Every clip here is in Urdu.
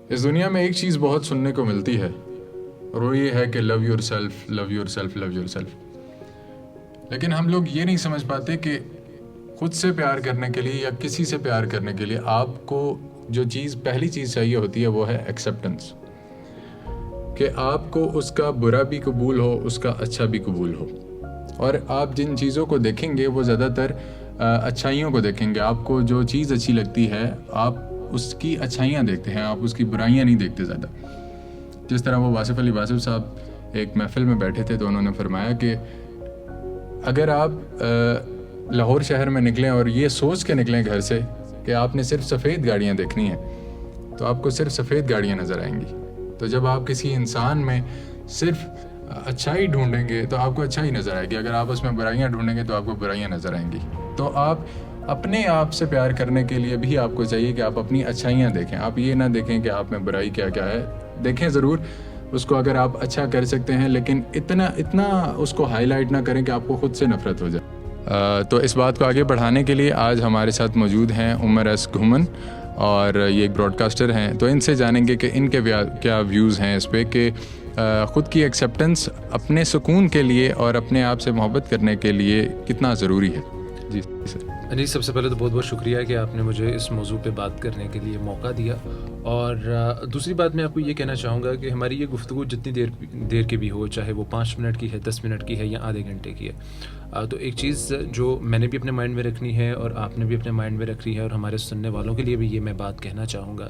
اس دنیا میں ایک چیز بہت سننے کو ملتی ہے اور وہ یہ ہے کہ love yourself, love yourself, love yourself. لیکن ہم لوگ یہ نہیں سمجھ پاتے کہ خود سے پیار کرنے کے لیے یا کسی سے پیار کرنے کے لیے آپ کو جو چیز پہلی چیز چاہیے ہوتی ہے وہ ہے ایکسیپٹنس. کہ آپ کو اس کا برا بھی قبول ہو، اس کا اچھا بھی قبول ہو. اور آپ جن چیزوں کو دیکھیں گے وہ زیادہ تر اچھائیوں کو دیکھیں گے. آپ کو جو چیز اچھی لگتی ہے آپ اس کی اچھائیاں دیکھتے ہیں، آپ اس کی برائیاں نہیں دیکھتے زیادہ. جس طرح وہ واصف علی واصف صاحب ایک محفل میں بیٹھے تھے تو انہوں نے فرمایا کہ اگر آپ لاہور شہر میں نکلیں اور یہ سوچ کے نکلیں گھر سے کہ آپ نے صرف سفید گاڑیاں دیکھنی ہیں تو آپ کو صرف سفید گاڑیاں نظر آئیں گی. تو جب آپ کسی انسان میں صرف اچھائی ڈھونڈیں گے تو آپ کو اچھائی نظر آئے گی. اگر آپ اس میں برائیاں ڈھونڈیں گے تو آپ کو برائیاں نظر آئیں گی. تو آپ اپنے آپ سے پیار کرنے کے لیے بھی آپ کو چاہیے کہ آپ اپنی اچھائیاں دیکھیں. آپ یہ نہ دیکھیں کہ آپ میں برائی کیا کیا ہے. دیکھیں ضرور اس کو اگر آپ اچھا کر سکتے ہیں، لیکن اتنا اس کو ہائی لائٹ نہ کریں کہ آپ کو خود سے نفرت ہو جائے. تو اس بات کو آگے بڑھانے کے لیے آج ہمارے ساتھ موجود ہیں عمر ایس گھومن، اور یہ ایک براڈ کاسٹر ہیں. تو ان سے جانیں گے کہ ان کے کیا ویوز ہیں اس پہ کہ خود کی ایکسیپٹنس اپنے سکون کے لیے اور اپنے آپ سے محبت کرنے کے لیے کتنا ضروری ہے. جی سر. جی، سب سے پہلے تو بہت بہت شکریہ کہ آپ نے مجھے اس موضوع پہ بات کرنے کے لیے موقع دیا. اور دوسری بات میں آپ کو یہ کہنا چاہوں گا کہ ہماری یہ گفتگو جتنی دیر کی بھی ہو، چاہے وہ 5 منٹ کی ہے، 10 منٹ کی ہے یا آدھے گھنٹے کی ہے، تو ایک چیز جو میں نے بھی اپنے مائنڈ میں رکھنی ہے اور آپ نے بھی اپنے مائنڈ میں رکھنی ہے اور ہمارے سننے والوں کے لیے بھی یہ میں بات کہنا چاہوں گا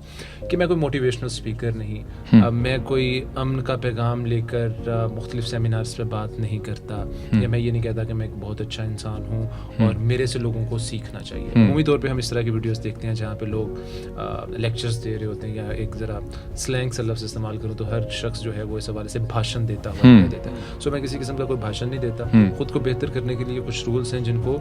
کہ میں کوئی موٹیویشنل اسپیکر نہیں، میں کوئی امن کا پیغام لے کر مختلف سیمینارز پہ بات نہیں کرتا، یا میں یہ نہیں کہتا کہ میں ایک بہت اچھا انسان ہوں اور میرے سے لوگوں کو سیکھنا چاہیے. عمومی طور پہ ہم اس طرح کی ویڈیوز دیکھتے ہیں جہاں پہ لوگ لیکچرز دے رہے ہوتے ہیں، یا ایک ذرا سلینگ سے لفظ استعمال کروں تو ہر شخص جو ہے وہ اس حوالے سے بھاشن دیتا ہوا دیتا ہے. سو میں کسی قسم کا کوئی بھاشن نہیں دیتا. خود کو بہتر کرنے کے لیے کچھ رولز ہیں جن کو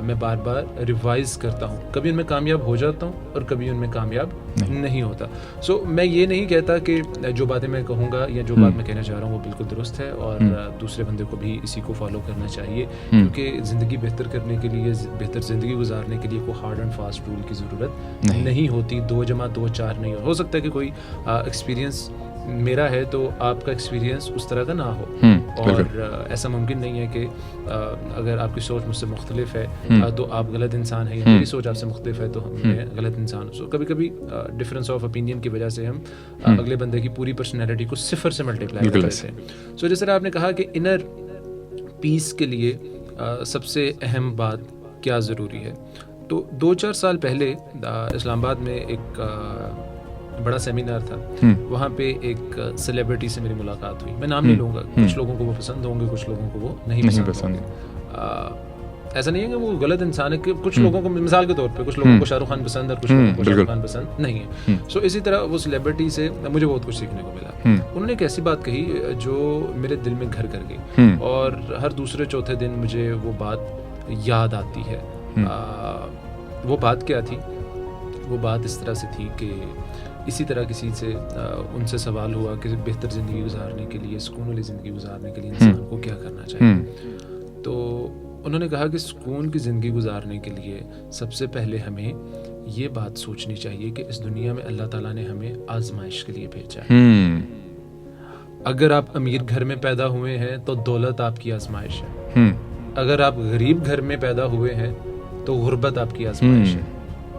میں بار بار ریوائز کرتا ہوں. کبھی ان میں کامیاب ہو جاتا ہوں اور کبھی ان میں کامیاب نہیں ہوتا. سو میں یہ نہیں کہتا کہ جو باتیں میں کہوں گا یا جو بات میں کہنا چاہ رہا ہوں وہ بالکل درست ہے اور دوسرے بندے کو بھی اسی کو فالو کرنا چاہیے، کیونکہ زندگی بہتر کرنے کے لیے، بہتر زندگی گزارنے کے لیے کوئی ہارڈ اینڈ فاسٹ رول کی ضرورت نہیں ہوتی. 2+2 4 نہیں ہو سکتا کہ کوئی ایکسپیرینس میرا ہے تو آپ کا ایکسپیرینس اس طرح کا نہ ہو، اور ایسا ممکن نہیں ہے کہ اگر آپ کی سوچ مجھ سے مختلف ہے تو آپ غلط انسان ہیں، یا میری سوچ آپ سے مختلف ہے تو میں غلط انسان ہوں. کبھی کبھی ڈفرینس آف اوپینین کی وجہ سے ہم اگلے بندے کی پوری پرسنالٹی کو 0 سے ملٹیپلائی کرتے ہیں. سو جس طرح آپ نے کہا کہ انر پیس کے لیے سب سے اہم بات کیا ضروری ہے، تو 2-4 سال پہلے اسلام آباد میں ایک بڑا سیمینار تھا. وہاں پہ ایک سیلیبریٹی سے میری ملاقات ہوئی. میں نام نہیں لوں گا، کچھ لوگوں کو وہ پسند ہوں گے، کچھ لوگوں کو وہ نہیں پسند. ایسا نہیں ہے کہ وہ غلط انسان ہے، کہ کچھ لوگوں کو مثال کے طور پہ کچھ لوگوں کو شاہ رخ خان پسند ہے اور کچھ لوگوں کو شاہ رخ خان پسند نہیں ہے. سو اسی طرح وہ سیلیبریٹی سے مجھے بہت کچھ سیکھنے کو ملا. انہوں نے ایک ایسی بات کہی جو میرے دل میں گھر کر گئی، اور ہر دوسرے چوتھے دن مجھے وہ بات یاد آتی ہے. وہ بات کیا تھی؟ وہ بات اس طرح سے تھی کہ اسی طرح کسی سے ان سے سوال ہوا کہ بہتر زندگی گزارنے کے لیے، سکون والی زندگی گزارنے کے لیے انسان کو کیا کرنا چاہیے. تو انہوں نے کہا کہ سکون کی زندگی گزارنے کے لیے سب سے پہلے ہمیں یہ بات سوچنی چاہیے کہ اس دنیا میں اللہ تعالیٰ نے ہمیں آزمائش کے لیے بھیجا ہے. اگر آپ امیر گھر میں پیدا ہوئے ہیں تو دولت آپ کی آزمائش ہے. اگر آپ غریب گھر میں پیدا ہوئے ہیں تو غربت آپ کی آزمائش ہے.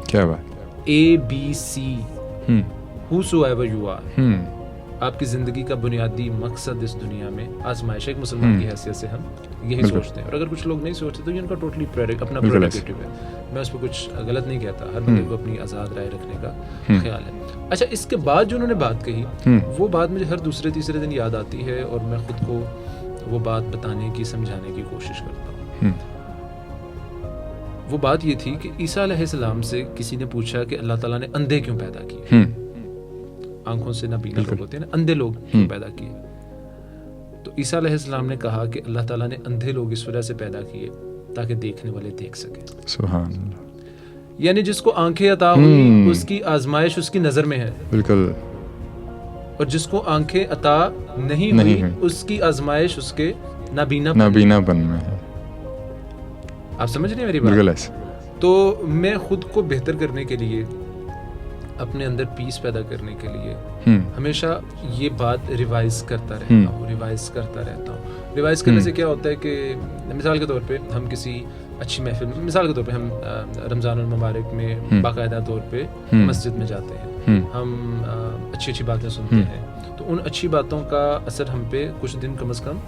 کیا بات. ABC whosoever you are. آپ کی زندگی کا بنیادی مقصد اس دنیا میں آزمائش ہے. ایک مسلمان کی حیثیت سے ہم یہی سوچتے ہیں، اور اگر کچھ لوگ نہیں سوچتے تو یہ ان کا ٹوٹلی اپنا پریروگیٹو ہے. میں اس پہ کچھ غلط نہیں کہتا، ہر بندے کو اپنی آزاد رائے رکھنے کا خیال ہے. اچھا، اس کے بعد جو انہوں نے بات کہی وہ بات مجھے ہر دوسرے تیسرے دن یاد آتی ہے، اور میں خود کو وہ بات بتانے کی، سمجھانے کی کوشش کرتا ہوں. وہ بات یہ تھی کہ عیسیٰ علیہ السلام سے کسی نے پوچھا کہ اللہ تعالیٰ نے اندھے کیوں پیدا کیے؟ آنکھوں سے نابینا لوگ ہوتے ہیں نا، اندھے لوگ کیوں پیدا کیے؟ تو عیسیٰ علیہ السلام نے کہا کہ اللہ تعالیٰ نے اندھے لوگ اس وجہ سے پیدا کیے تاکہ دیکھنے والے دیکھ سکیں. سبحان اللہ. یعنی جس کو آنکھیں عطا ہوئی اس کی آزمائش اس کی نظر میں ہے. بالکل. اور جس کو آنکھیں عطا نہیں ہوئی اس کی آزمائش اس کے نابینا پن میں ہے. آپ سمجھ رہے ہیں میری بات؟ بالکل ایسے. تو میں خود کو بہتر کرنے کے لیے اپنے اندر پیس پیدا کرنے کے لیے ہمیشہ یہ بات ریوائز کرتا رہتا ہوں. ریوائز کرنے سے کیا ہوتا ہے کہ مثال کے طور پہ ہم کسی اچھی محفل میں، مثال کے طور پہ ہم رمضان المبارک میں باقاعدہ طور پہ مسجد میں جاتے ہیں، ہم اچھی باتیں سنتے ہیں، تو ان اچھی باتوں کا اثر ہم پہ کچھ دن کم از کم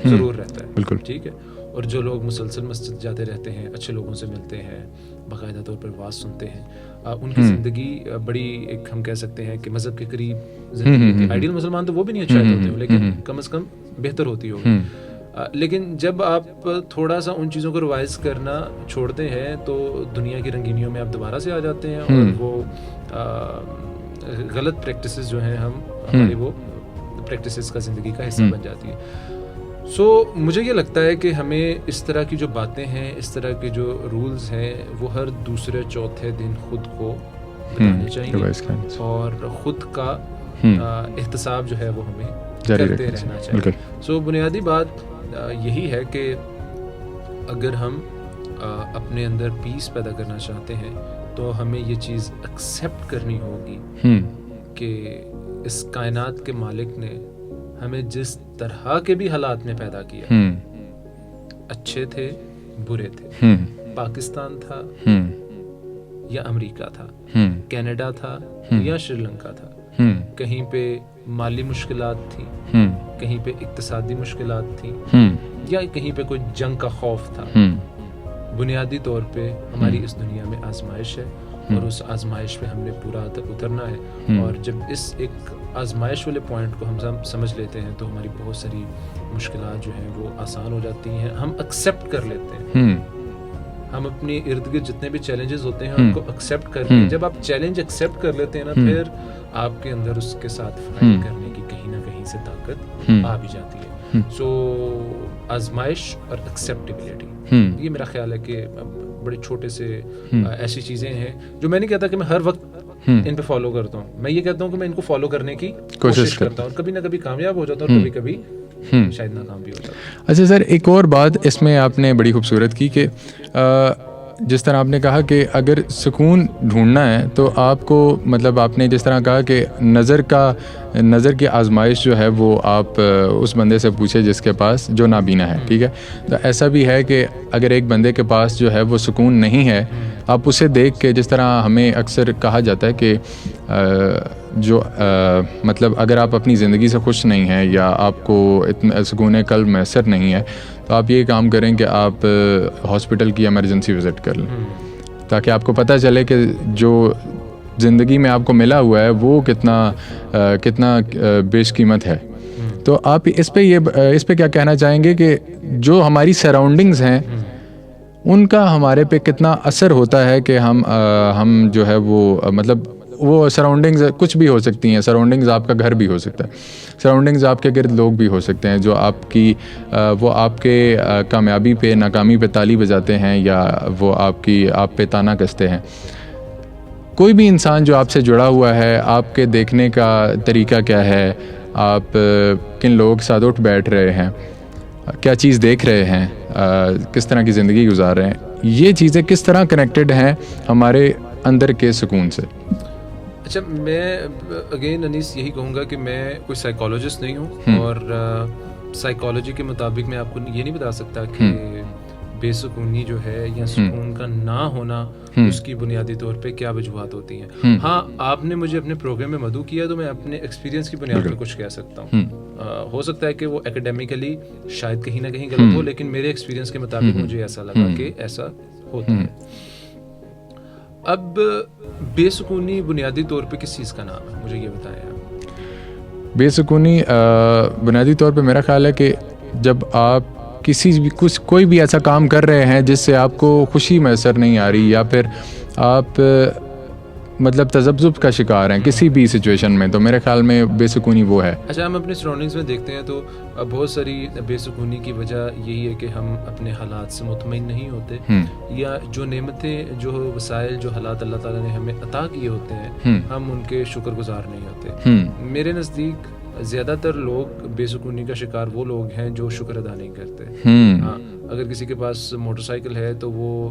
ضرور رہتا ہے. بالکل ٹھیک ہے. اور جو لوگ مسلسل مسجد جاتے رہتے ہیں، اچھے لوگوں سے ملتے ہیں، باقاعدہ طور پر واعظ سنتے ہیں، ان کی زندگی بڑی ایک ہم کہہ سکتے ہیں کہ مذہب کے قریب زندگی ہوتی ہے. آئیڈیل مسلمان تو وہ بھی نہیں اچھا ہوتے ہیں، لیکن کم از کم بہتر ہوتی ہوگی. لیکن جب آپ تھوڑا سا ان چیزوں کو ریوائز کرنا چھوڑتے ہیں تو دنیا کی رنگینیوں میں آپ دوبارہ سے آ جاتے ہیں، اور وہ غلط پریکٹسز جو ہیں ہماری وہ پریکٹسز کا زندگی کا حصہ بن جاتی ہے. سو مجھے یہ لگتا ہے کہ ہمیں اس طرح کی جو باتیں ہیں، اس طرح کے جو رولز ہیں، وہ ہر دوسرے چوتھے دن خود کو بتانے چاہیے، اور خود کا احتساب جو ہے وہ ہمیں کرتے رہنا چاہیے. سو بنیادی بات یہی ہے کہ اگر ہم اپنے اندر پیس پیدا کرنا چاہتے ہیں تو ہمیں یہ چیز ایکسیپٹ کرنی ہوگی کہ اس کائنات کے مالک نے ہمیں جس طرح کے بھی حالات میں پیدا کیا، اچھے تھے برے تھے، پاکستان تھا یا امریکہ تھا، کینیڈا تھا یا سری لنکا تھا، کہیں پہ مالی مشکلات تھیں، کہیں پہ اقتصادی مشکلات تھیں، یا کہیں پہ کوئی جنگ کا خوف تھا. بنیادی طور پہ ہماری اس دنیا میں آزمائش ہے، اور اس آزمائش پہ ہم نے پورا اترنا ہے. اور جب اس ایک آزمائش والے پوائنٹ کو ہم سمجھ لیتے ہیں تو ہماری بہت ساری مشکلات جو ہیں وہ آسان ہو جاتی ہیں. ہم ایکسیپٹ کر لیتے ہیں، ہم اپنے ارد گرد جتنے بھی چیلنجز ہوتے ہیں ان کو ایکسیپٹ کر کے، جب آپ چیلنج ایکسیپٹ کر لیتے ہیں نا، پھر آپ کے اندر اس کے ساتھ فائٹ کرنے کی کہیں نہ کہیں سے طاقت آ بھی جاتی ہے. سو آزمائش اور ایکسیپٹیبلٹی، یہ میرا خیال ہے کہ بڑے چھوٹے سے ایسی چیزیں ہیں جو میں نہیں کہتا کہ میں ہر وقت ان پہ فالو کرتا ہوں، میں یہ کہتا ہوں کہ میں ان کو فالو کرنے کی کوشش کرتا ہوں، اور کبھی نہ کبھی کامیاب ہو جاتا ہوں، اور کبھی کبھی شاید ناکام بھی ہو جاتا ہے. اچھا سر، ایک اور بات اس میں آپ نے بڑی خوبصورت کی کہ جس طرح آپ نے کہا کہ اگر سکون ڈھونڈنا ہے تو آپ کو، مطلب آپ نے جس طرح کہا کہ نظر کی آزمائش جو ہے وہ آپ اس بندے سے پوچھے جس کے پاس جو نابینا ہے. ٹھیک ہے، تو ایسا بھی ہے کہ اگر ایک بندے کے پاس جو ہے وہ سکون نہیں ہے، آپ اسے دیکھ کے، جس طرح ہمیں اکثر کہا جاتا ہے کہ جو مطلب اگر آپ اپنی زندگی سے خوش نہیں ہیں یا آپ کو اتنا سکون قلب میسر نہیں ہے، تو آپ یہ کام کریں کہ آپ ہاسپٹل کی ایمرجنسی وزٹ کر لیں، تاکہ آپ کو پتہ چلے کہ جو زندگی میں آپ کو ملا ہوا ہے وہ کتنا بیش قیمت ہے. تو آپ اس پہ کیا کہنا چاہیں گے کہ جو ہماری سراؤنڈنگز ہیں ان کا ہمارے پہ کتنا اثر ہوتا ہے کہ ہم جو ہے وہ مطلب وہ سراؤنڈنگز کچھ بھی ہو سکتی ہیں. سراؤنڈنگز آپ کا گھر بھی ہو سکتا ہے، سراؤنڈنگز آپ کے گرد لوگ بھی ہو سکتے ہیں جو آپ کے کامیابی پہ ناکامی پہ تالی بجاتے ہیں، یا وہ آپ پہ تانا کستے ہیں. کوئی بھی انسان جو آپ سے جڑا ہوا ہے، آپ کے دیکھنے کا طریقہ کیا ہے، آپ کن لوگوں کے ساتھ اٹھ بیٹھ رہے ہیں، کیا چیز دیکھ رہے ہیں، کس طرح کی زندگی گزار رہے ہیں، یہ چیزیں کس طرح کنیکٹڈ ہیں ہمارے اندر کے سکون سے. اچھا، میں اگین انیس یہی کہوں گا کہ میں کوئی سائیکالوجسٹ نہیں ہوں، اور سائیکالوجی کے مطابق میں آپ کو یہ نہیں بتا سکتا کہ بے سکونی جو ہے یا سکون کا نہ ہونا اس کی بنیادی طور پہ کیا وجوہات ہوتی ہیں. ہاں، آپ نے مجھے اپنے پروگرام میں مدعو کیا تو میں اپنے ایکسپیرینس کی بنیاد پہ کچھ کہہ سکتا ہوں. ہو سکتا ہے کہ وہ اکیڈیمیکلی شاید کہیں نہ کہیں غلط ہو، لیکن میرے ایکسپیرینس کے مطابق مجھے ایسا لگا کہ ایسا ہوتا ہے. اب بے سکونی بنیادی طور پہ کس چیز کا نام ہے، مجھے یہ بتائیں آپ. بے سکونی بنیادی طور پہ میرا خیال ہے کہ جب آپ کوئی بھی ایسا کام کر رہے ہیں جس سے آپ کو خوشی میسر نہیں آ رہی، یا پھر آپ مطلب تذبذب کا شکار ہیں کسی بھی سچویشن میں، تو میرے خیال میں بے سکونی وہ ہے. اچھا، ہم اپنے سراؤنڈنگز میں دیکھتے ہیں تو بہت ساری بے سکونی کی وجہ یہی ہے کہ ہم اپنے حالات سے مطمئن نہیں ہوتے، یا جو نعمتیں، جو وسائل، جو حالات اللہ تعالیٰ نے ہمیں عطا کیے ہوتے ہیں، ہم ان کے شکر گزار نہیں ہوتے. میرے نزدیک زیادہ تر لوگ بے سکونی کا شکار وہ لوگ ہیں جو شکر ادا نہیں کرتے. ہاں، اگر کسی کے پاس موٹر سائیکل ہے تو وہ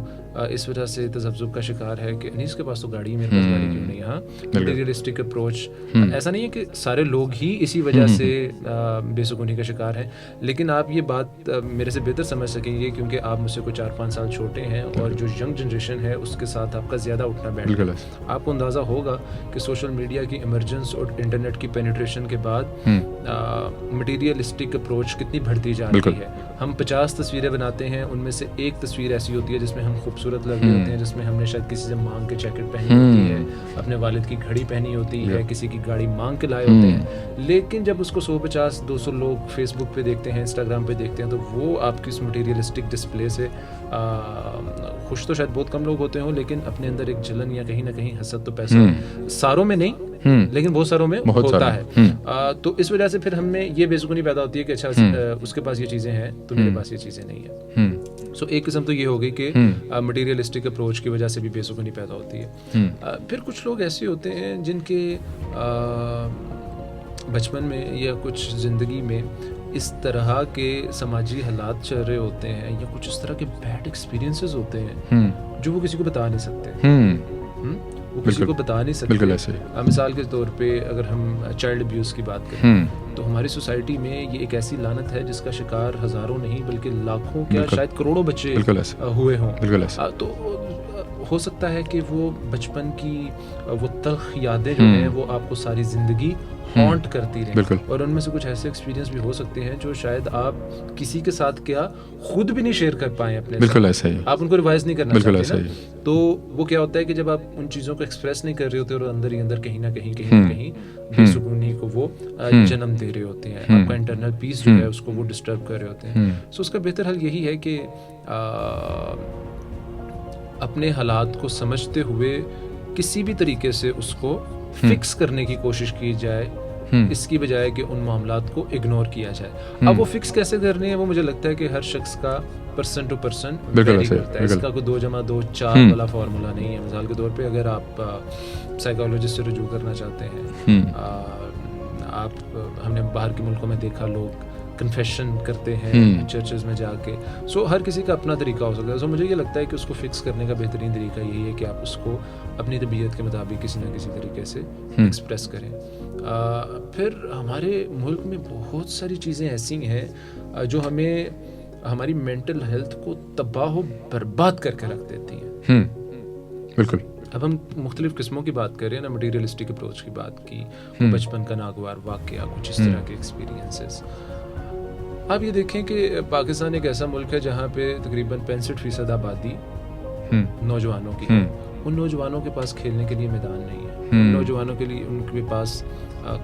اس وجہ سے تذبذب کا شکار ہے کہ نہیں اس کے پاس تو گاڑی ہے، میرے پاس گاڑی کیوں نہیں. ہاں مٹیریلسٹک اپروچ، ایسا نہیں ہے کہ سارے لوگ ہی اسی وجہ سے بے سکونی کا شکار ہیں، لیکن آپ یہ بات میرے سے بہتر سمجھ سکیں گے کیونکہ آپ مجھ سے کوئی 4-5 سال چھوٹے ہیں، اور جو ینگ جنریشن ہے اس کے ساتھ آپ کا زیادہ اٹھنا بیٹھنا. آپ کو اندازہ ہوگا کہ سوشل میڈیا کی ایمرجنس اور انٹرنیٹ کی پینیٹریشن کے بعد مٹیریلسٹک اپروچ کتنی بڑھتی جا رہی ہے. ہم 50 تصویریں بناتے ہیں، ان میں سے ایک تصویر ایسی ہوتی ہے جس میں ہم خوبصورت لگ رہے ہوتے ہیں، جس میں ہم نے شاید کسی سے مانگ کے جیکٹ پہنی ہوتی ہے، اپنے والد کی گھڑی پہنی ہوتی ہے، کسی کی گاڑی مانگ کے لائے ہوتے ہیں. لیکن جب اس کو 150-200 لوگ فیس بک پہ دیکھتے ہیں، انسٹاگرام پہ دیکھتے ہیں، تو وہ آپ کی اس مٹیریلسٹک ڈسپلے سے خوش تو شاید بہت کم لوگ ہوتے ہوں، لیکن اپنے اندر ایک جلن یا کہیں نہ کہیں حسد تو پیسہ ساروں میں نہیں لیکن بہت ساروں میں ہوتا ہے. تو اس وجہ سے پھر ہم میں یہ بے سکونی پیدا ہوتی ہے کہ اچھا اس کے پاس یہ چیزیں ہیں تو میرے پاس یہ چیزیں نہیں ہیں. سو ایک قسم تو یہ ہو گئی کہ مٹیریلسٹک اپروچ کی وجہ سے بھی بے سکونی پیدا ہوتی ہے. پھر کچھ لوگ ایسے ہوتے ہیں جن کے بچپن میں یا کچھ زندگی میں اس طرح کے سماجی حالات چل رہے ہوتے ہیں یا کچھ اس طرح کے بیڈ ایکسپیرینسز ہوتے ہیں جو وہ کسی کو بتا نہیں سکتے. وہ کسی کو بتا نہیں سکتے. مثال کے طور پہ اگر ہم چائلڈ ابیوز کی بات کریں تو ہماری سوسائٹی میں یہ ایک ایسی لعنت ہے جس کا شکار ہزاروں نہیں بلکہ لاکھوں کیا شاید کروڑوں بچے ہوئے ہوں. تو ہو سکتا ہے کہ وہ بچپن کی وہ تلخ یادیں جو ہیں وہ آپ کو ساری زندگی ہانٹ کرتی رہیں، اور ان میں سے کچھ ایسے ایکسپیرینس بھی ہو سکتے ہیں جو شاید آپ کسی کے ساتھ کیا خود بھی نہیں شیئر کر پائیں اپنے ساتھ. آپ ان کو ریوائز نہیں کرنا چاہتے نا. تو وہ کیا ہوتا ہے کہ جب آپ ان چیزوں کو ایکسپریس نہیں کر رہے ہوتے اور اندر ہی اندر کہیں نہ کہیں بے سکونی کو وہ جنم دے رہے ہوتے ہیں، آپ کا انٹرنل پیس جو ہے اس کو وہ ڈسٹرب کر رہے ہوتے ہیں. سو اس کا بہتر حل یہی ہے کہ اپنے حالات کو سمجھتے ہوئے کسی بھی طریقے سے اس کو فکس کرنے کی کوشش کی جائے، اس کی بجائے کہ ان معاملات کو اگنور کیا جائے. اب وہ فکس کیسے کرنے ہیں وہ مجھے لگتا ہے کہ ہر شخص کا پرسن ٹو پرسن ویری کرتا ہے. اس کا کوئی 2+2=4 والا فارمولا نہیں ہے. مثال کے طور پہ اگر آپ سائیکالوجسٹ سے رجوع کرنا چاہتے ہیں، ہم نے باہر کے ملکوں میں دیکھا لوگ کنفیشن کرتے ہیں چرچز میں جا کے. سو ہر کسی کا اپنا طریقہ ہو سکتا ہے. سو مجھے یہ لگتا ہے کہ اس کو فکس کرنے کا بہترین طریقہ یہی ہے کہ آپ اس کو اپنی طبیعت کے مطابق کسی نہ کسی طریقے سے ایکسپریس کریں. پھر ہمارے ملک میں بہت ساری چیزیں ایسی ہیں جو ہمیں ہماری مینٹل ہیلتھ کو تباہ و برباد کر کے رکھ دیتی ہیں. بالکل. اب ہم مختلف قسموں کی بات کر رہے ہیں نا، مٹیریلسٹک اپروچ کی بات کی، بچپن کا ناگوار واقعہ، کچھ اس طرح کے ایکسپیرینسز. آپ یہ دیکھیں کہ پاکستان ایک ایسا ملک ہے جہاں پہ تقریباً 65% آبادی نوجوانوں کی ہے. ان نوجوانوں کے پاس کھیلنے کے لیے میدان نہیں ہے. ان نوجوانوں کے لیے ان کے پاس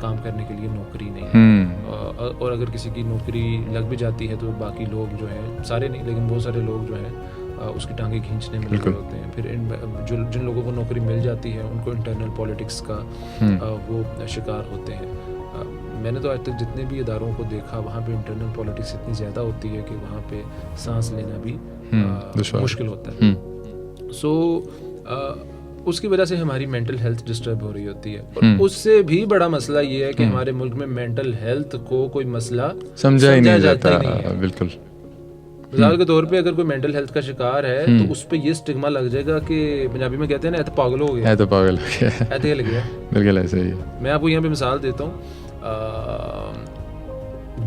کام کرنے کے لیے نوکری نہیں ہے. اور اگر کسی کی نوکری لگ بھی جاتی ہے تو باقی لوگ جو ہیں، سارے نہیں لیکن بہت سارے لوگ جو ہیں اس کی ٹانگیں کھینچنے میں لگے ہوتے ہیں. پھر جن لوگوں کو نوکری مل جاتی ہے ان کو انٹرنل پالیٹکس کا وہ شکار ہوتے ہیں. میں نے تو آج تک جتنے بھی اداروں کو دیکھا وہاں پہ انٹرنل پالیٹکس اتنی زیادہ ہوتی ہے کہ وہاں پہ سانس لینا بھی مشکل ہوتا ہے. سو اس کی وجہ سے ہماری مینٹل ہیلتھ ڈسٹرب ہو رہی ہوتی ہے. اور اس سے بھی بڑا مسئلہ یہ ہے کہ ہمارے ملک میں مینٹل ہیلتھ کو کوئی مسئلہ سمجھا ہی نہیں جاتا. بالکل. مثال کے طور پہ اگر کوئی مینٹل ہیلتھ کا شکار ہے تو اس پہ یہ اسٹگما لگ جائے گا کہ پنجابی میں کہتے ہیں نا ایت پاگل ہو گیا، ایت ہی لگ گیا. بالکل ایسے ہی. میں آپ کو یہاں پہ مثال دیتا ہوں.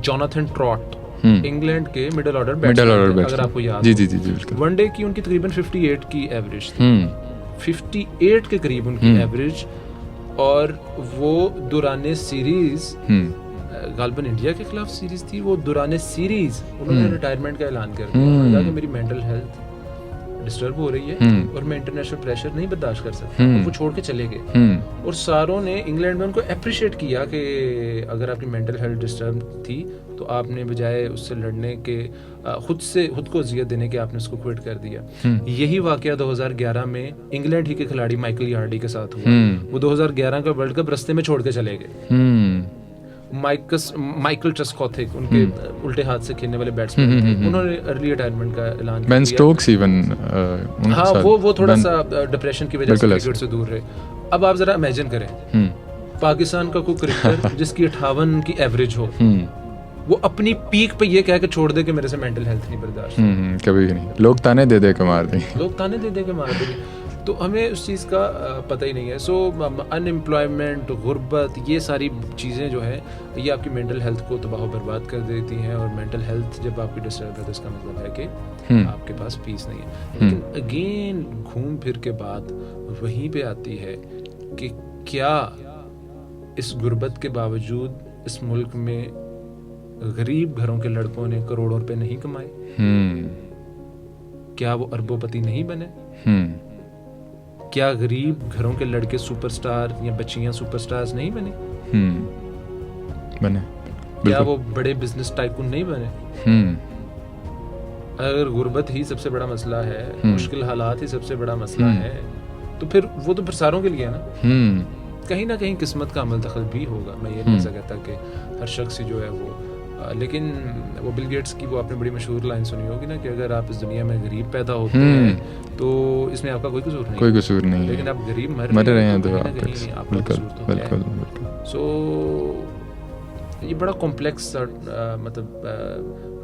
جوناتھن ٹراٹ انگلینڈ کے مڈل آرڈر بیٹسمین، اگر آپ کو یاد ہو، ون ڈے کی ان کی تقریباً 58 کی ایوریج تھی. 58 کے قریب ان کی ایوریج. اور وہ دوران سیریز غالباً انڈیا کے خلاف سیریز تھی، وہ دوران سیریز انہوں نے ریٹائرمنٹ کا اعلان کر دیا. انہوں نے کہا کہ میری مینٹل ہیلتھ ڈسٹرب ہو رہی ہے اور میں انٹرنیشنل پریشر نہیں برداشت کر سکتا. وہ چھوڑ کے چلے گئے. اور ساروں نے انگلینڈ میں ان کو اپریشیٹ کیا کہ اگر آپ کی مینٹل ہیلتھ ڈسٹرب تھی تو آپ نے بجائے اس سے لڑنے کے خود کو اذیت دینے کے آپ نے اس کو کوئٹ کر دیا. یہی واقعہ 2011 میں انگلینڈ ہی کے کھلاڑی مائیکل یارڈی کے ساتھ ہوا. وہ 2011 کا ورلڈ کپ رستے میں چھوڑ کے چلے گئے. مائیکل ٹرسکوتھک ان کے الٹے ہاتھ سے کھیلنے والے بیٹسمین تھے، انہوں نے ارلی ریٹائرمنٹ کا اعلان کیا. بین سٹوکس ایون ہاں وہ تھوڑا سا ڈپریشن کی وجہ سے کرکٹ سے دور رہے. اب آپ ذرا امیجن کریں پاکستان کا کوئی کرکٹر جس کی 58 کی ایوریج ہو، وہ اپنی پیک پہ یہ کہہ کے چھوڑ دے کہ میرے سے مینٹل ہیلتھ نہیں برداشت. کبھی بھی نہیں. لوگ تانے دے دے کے مار دیں گے. لوگ تانے دے دے کے مار دیں گے. تو ہمیں اس چیز کا پتہ ہی نہیں ہے. سو ان امپلائمنٹ, غربت, یہ ساری چیزیں جو ہیں یہ آپ کی مینٹل ہیلتھ کو تباہ و برباد کر دیتی ہیں. اور مینٹل ہیلتھ جب آپ کی ڈسٹرب ہے تو اس کا مطلب ہے کہ آپ کے پاس پیس نہیں ہے. لیکن اگین گھوم پھر کے بات وہیں پہ آتی ہے کہ کیا اس غربت کے باوجود اس ملک میں غریب گھروں کے لڑکوں نے کروڑوں روپے نہیں کمائے؟ کیا وہ اربوں پتی نہیں بنے؟ کیا غریب گھروں کے لڑکے سپر سٹار یا بچیاں سپر سٹارز نہیں بنے؟ کیا وہ بڑے بزنس ٹائکون نہیں بنے؟ اگر غربت ہی سب سے بڑا مسئلہ ہے, مشکل حالات ہی سب سے بڑا مسئلہ ہے, تو پھر وہ تو پھر ساروں کے لیے ہے نا. کہیں نہ کہیں قسمت کا عمل دخل بھی ہوگا. میں یہ نہیں ایسا کہتا کہ ہر شخص جو ہے وہ, لیکن وہ بل گیٹس کی وہ آپ نے بڑی مشہور لائن سنی ہوگی نا کہ اگر آپ اس دنیا میں غریب پیدا ہوتے ہیں تو اس میں آپ کا کوئی قصور نہیں, لیکن آپ غریب مر رہے ہیں تو آپ کا قصور تو ہے. سو یہ بڑا کمپلیکس مطلب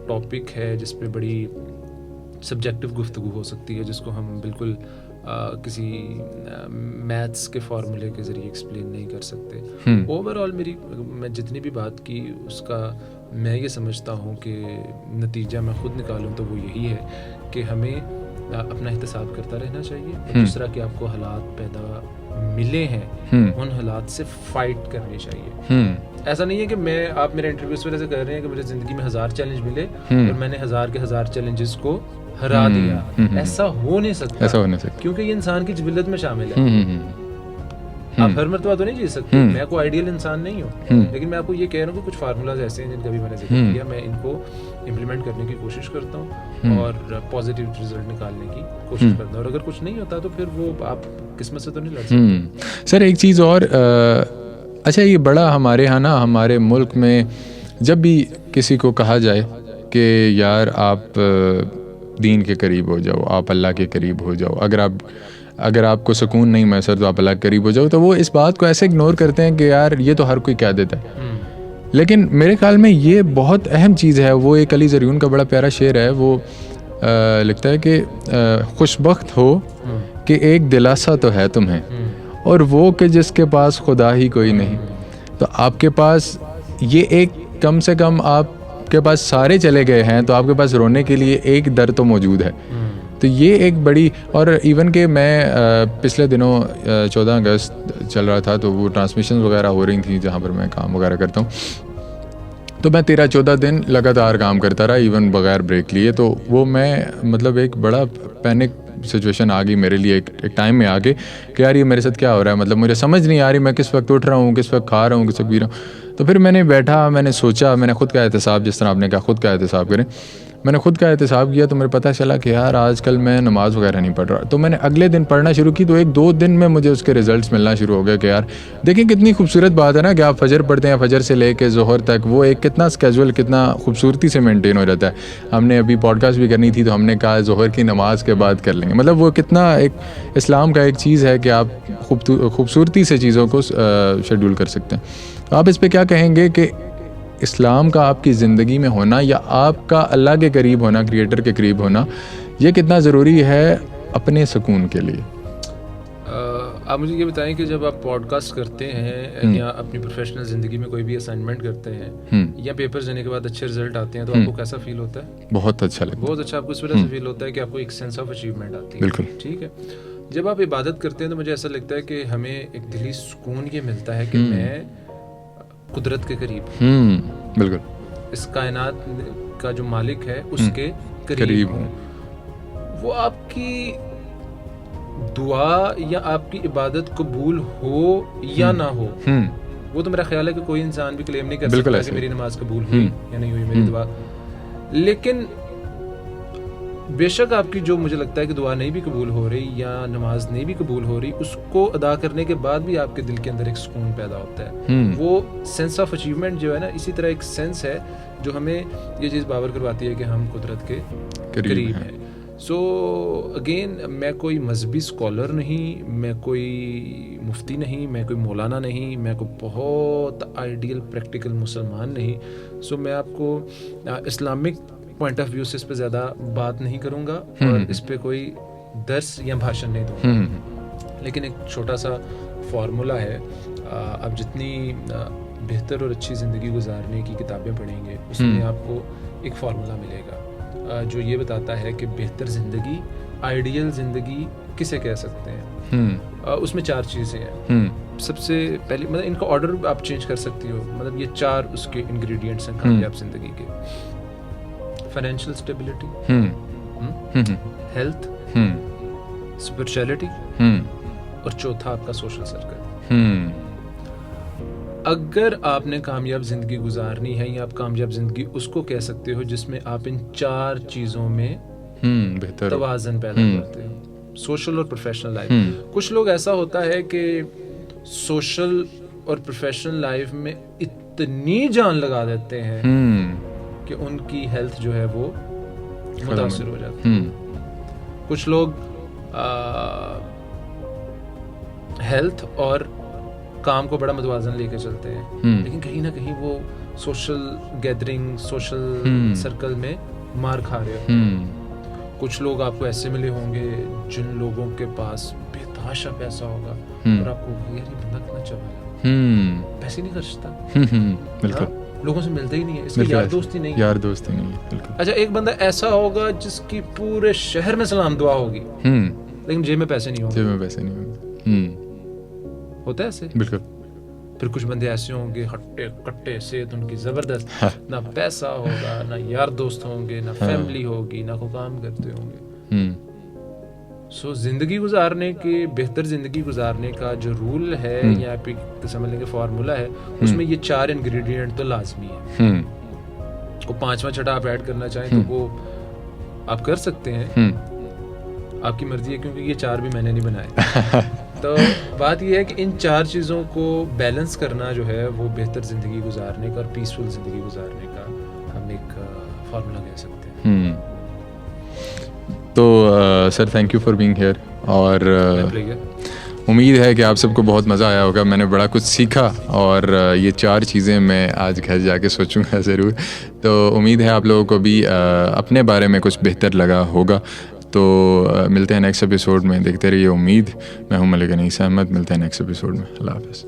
ٹاپک ہے جس پہ بڑی سبجیکٹو گفتگو ہو سکتی ہے, جس کو ہم بالکل کسی میتھس کے فارمولے کے ذریعے ایکسپلین نہیں کر سکتے. اوور آل میں جتنی بھی بات کی اس کا میں یہ سمجھتا ہوں کہ نتیجہ میں خود نکالوں تو وہ یہی ہے کہ ہمیں اپنا احتساب کرتا رہنا چاہیے. دوسرا کہ آپ کو حالات پیدا ملے ہیں ان حالات سے فائٹ کرنی چاہیے. ایسا نہیں ہے کہ آپ میرے انٹرویو اس وجہ سے کر رہے ہیں کہ مجھے زندگی میں 1000 چیلنج ملے اور میں نے 1000 کے 1000 چیلنجز کو ہرا دیا. ایسا ہو نہیں سکتا کیونکہ یہ انسان کی جبلت میں شامل ہے. آپ ہر مرتبہ تو نہیں جی سکتے. میں کوئی آئیڈیل انسان نہیں ہوں, لیکن میں آپ کو یہ کہہ رہا ہوں کہ کچھ فارمولاز ایسے ہیں جن کا بھی میں نے ذکر کیا, میں ان کو امپلیمنٹ کرنے کی کوشش کرتا ہوں اور پازیٹیو رزلٹ نکالنے کی کوشش کرتا ہوں. اور اگر کچھ نہیں ہوتا تو پھر وہ آپ قسمت سے تو نہیں لڑ سکتے. سر ایک چیز اور, اچھا یہ بڑا ہمارے ہاں نا, ہمارے ملک میں جب بھی کسی کو کہا جائے کہ یار آپ دین کے قریب ہو جاؤ, آپ اللہ کے قریب ہو جاؤ, اگر آپ کو سکون نہیں میسر تو آپ اللہ کے قریب ہو جاؤ, تو وہ اس بات کو ایسے اگنور کرتے ہیں کہ یار یہ تو ہر کوئی کہہ دیتا ہے. لیکن میرے خیال میں یہ بہت اہم چیز ہے. وہ ایک علی زریون کا بڑا پیارا شعر ہے, وہ لکھتا ہے کہ خوش بخت ہو کہ ایک دلاسا تو ہے تمہیں, اور وہ کہ جس کے پاس خدا ہی کوئی نہیں. تو آپ کے پاس یہ ایک, کم سے کم آپ کے پاس سارے چلے گئے ہیں تو آپ کے پاس رونے کے لیے ایک در تو موجود ہے. تو یہ ایک بڑی, اور ایون کہ میں پچھلے دنوں 14 اگست چل رہا تھا تو وہ ٹرانسمیشن وغیرہ ہو رہی تھیں جہاں پر میں کام وغیرہ کرتا ہوں, تو میں 13-14 دن لگاتار کام کرتا رہا ایون بغیر بریک لیے. تو وہ میں مطلب ایک بڑا پینک سچویشن آ گئی میرے لیے ایک ٹائم میں آ کے کہ یار یہ میرے ساتھ کیا ہو رہا ہے, مطلب مجھے سمجھ نہیں آ رہی میں کس وقت اٹھ رہا ہوں, کس وقت کھا رہا ہوں, کس وقت پی رہا ہوں. تو پھر میں نے بیٹھا, میں نے سوچا, میں نے خود کا احتساب, جس طرح آپ نے کہا خود کا احتساب کریں, میں نے خود کا احتساب کیا تو مجھے پتہ چلا کہ یار آج کل میں نماز وغیرہ نہیں پڑھ رہا. تو میں نے اگلے دن پڑھنا شروع کی, تو 1-2 دن میں مجھے اس کے ریزلٹس ملنا شروع ہو گئے کہ یار دیکھیں کتنی خوبصورت بات ہے نا کہ آپ فجر پڑھتے ہیں, فجر سے لے کے ظہر تک وہ ایک کتنا اسکیجول کتنا خوبصورتی سے مینٹین ہو جاتا ہے. ہم نے ابھی پوڈ کاسٹ بھی کرنی تھی تو ہم نے کہا ظہر کی نماز کے بعد کر لیں گے. مطلب وہ کتنا ایک اسلام کا ایک چیز ہے کہ آپ خوبصورتی سے چیزوں کو شیڈول کر سکتے ہیں. آپ اس پہ کیا کہیں گے کہ اسلام کا آپ کی زندگی میں ہونا یا آپ کا اللہ کے قریب ہونا, کریٹر کے قریب ہونا, یہ کتنا ضروری ہے اپنے سکون کے لیے؟ آپ مجھے یہ بتائیں کہ جب آپ پوڈ کاسٹ کرتے ہیں یا اپنی پروفیشنل زندگی میں کوئی بھی اسائنمنٹ کرتے ہیں یا پیپر دینے کے بعد اچھے رزلٹ آتے ہیں تو آپ کو کیسا فیل ہوتا ہے؟ بہت اچھا لگتا ہے. بہت اچھا. آپ کو اس وجہ سے فیل ہوتا ہے کہ آپ کو ایک سینس آف اچیومنٹ آتی ہے. بالکل ٹھیک ہے. جب آپ عبادت کرتے ہیں تو مجھے ایسا لگتا ہے کہ ہمیں ایک دلی سکون یہ ملتا ہے کہ میں قدرت کے قریب, بالکل اس کائنات کا جو مالک ہے اس کے قریب ہوں. وہ آپ کی دعا یا آپ کی عبادت قبول ہو یا نہ ہو, وہ تو میرا خیال ہے کہ کوئی انسان بھی کلیم نہیں کر سکتا کہ میری نماز قبول ہوئی یا نہیں ہوئی, میری دعا. لیکن بے شک آپ کی جو مجھے لگتا ہے کہ دعا نہیں بھی قبول ہو رہی یا نماز نہیں بھی قبول ہو رہی, اس کو ادا کرنے کے بعد بھی آپ کے دل کے اندر ایک سکون پیدا ہوتا ہے. وہ سینس آف اچیومنٹ جو ہے نا, اسی طرح ایک سینس ہے جو ہمیں یہ چیز باور کرواتی ہے کہ ہم قدرت کے قریب ہیں. سو اگین میں کوئی مذہبی اسکالر نہیں, میں کوئی مفتی نہیں, میں کوئی مولانا نہیں, میں کوئی بہت آئیڈیل پریکٹیکل مسلمان نہیں. سو میں آپ کو اسلامک پوائنٹ آف ویو سے اس پہ زیادہ بات نہیں کروں گا اور اس پہ کوئی درس یا بھاشن نہیں دوں گا. لیکن ایک چھوٹا سا فارمولا ہے, آپ جتنی بہتر اور اچھی زندگی گزارنے کی کتابیں پڑھیں گے اس میں آپ کو ایک فارمولا ملے گا جو یہ بتاتا ہے کہ بہتر زندگی, آئیڈیل زندگی کسے کہہ سکتے ہیں. اس میں 4 چیزیں ہیں. سب سے پہلی مطلب ان کا آرڈر آپ چینج کر سکتی ہو, مطلب یہ 4 اس کے انگریڈینٹس ہیں کامیاب زندگی کے. فائنینشیل اسٹیبلٹی, ہیلتھ, اسپرچویلٹی اور چوتھا آپ کا سوشل سرکل. اگر آپ نے کامیاب زندگی گزارنی ہے یا آپ کامیاب زندگی اس کو کہہ سکتے ہو جس میں آپ ان 4 چیزوں میں بہتر توازن پیدا کرتے ہو, سوشل اور پروفیشنل لائف. کچھ لوگ ایسا ہوتا ہے کہ سوشل اور پروفیشنل لائف میں اتنی جان لگا دیتے ہیں کہ ان کی ہیلتھ جو ہے وہ متاثر ہو جاتی ہے. کچھ لوگ ہیلتھ اور کام کو بڑا متوازن لے کے چلتے ہیں لیکن کہیں نہ کہیں وہ سوشل گیدرنگ, سوشل سرکل میں مار کھا رہے ہیں. کچھ لوگ آپ کو ایسے ملے ہوں گے جن لوگوں کے پاس بے پیسہ ہوگا اور آپ کو یار یہ بندہ کتنا چبا ہے, پیسے نہیں خرچتا, لوگوں سے ملتا ہی نہیں ہے, اس کی یار دوستی نہیں ہے. اچھا ایک بندہ ایسا ہوگا جس کی پورے شہر میں سلام دعا ہوگی لیکن جیب میں پیسے نہیں ہوں گے. ہوتا ہے ایسے. بالکل. پھر کچھ بندے ایسے ہوں گے ہٹے کٹے صحت ان کی زبردست, نہ پیسہ ہوگا, نہ یار دوست ہوں گے, نہ فیملی ہوگی, نہ کوئی کام کرتے ہوں گے. سو زندگی گزارنے کے, بہتر زندگی گزارنے کا جو رول ہے یا آپ سمجھ لیں گے فارمولا ہے, اس میں یہ 4 انگریڈینٹ تو لازمی ہے. کو 5واں چھٹا آپ ایڈ کرنا چاہیں تو وہ آپ کر سکتے ہیں, آپ کی مرضی ہے, کیونکہ یہ 4 بھی میں نے نہیں بنائے. تو بات یہ ہے کہ ان 4 چیزوں کو بیلنس کرنا جو ہے وہ بہتر زندگی گزارنے کا اور پیسفل زندگی گزارنے کا ہم ایک فارمولا کہہ سکتے ہیں. تو sir thank you for being here, اور امید ہے کہ آپ سب کو بہت مزہ آیا ہوگا. میں نے بڑا کچھ سیکھا اور یہ 4 چیزیں میں آج گھر جا کے سوچوں گا ضرور. تو امید ہے آپ لوگوں کو بھی اپنے بارے میں کچھ بہتر لگا ہوگا. تو ملتے ہیں نیکسٹ ایپیسوڈ میں. دیکھتے رہیے امید. میں ہوں ملک انیس احمد. ملتے ہیں نیکسٹ ایپیسوڈ میں. اللہ حافظ.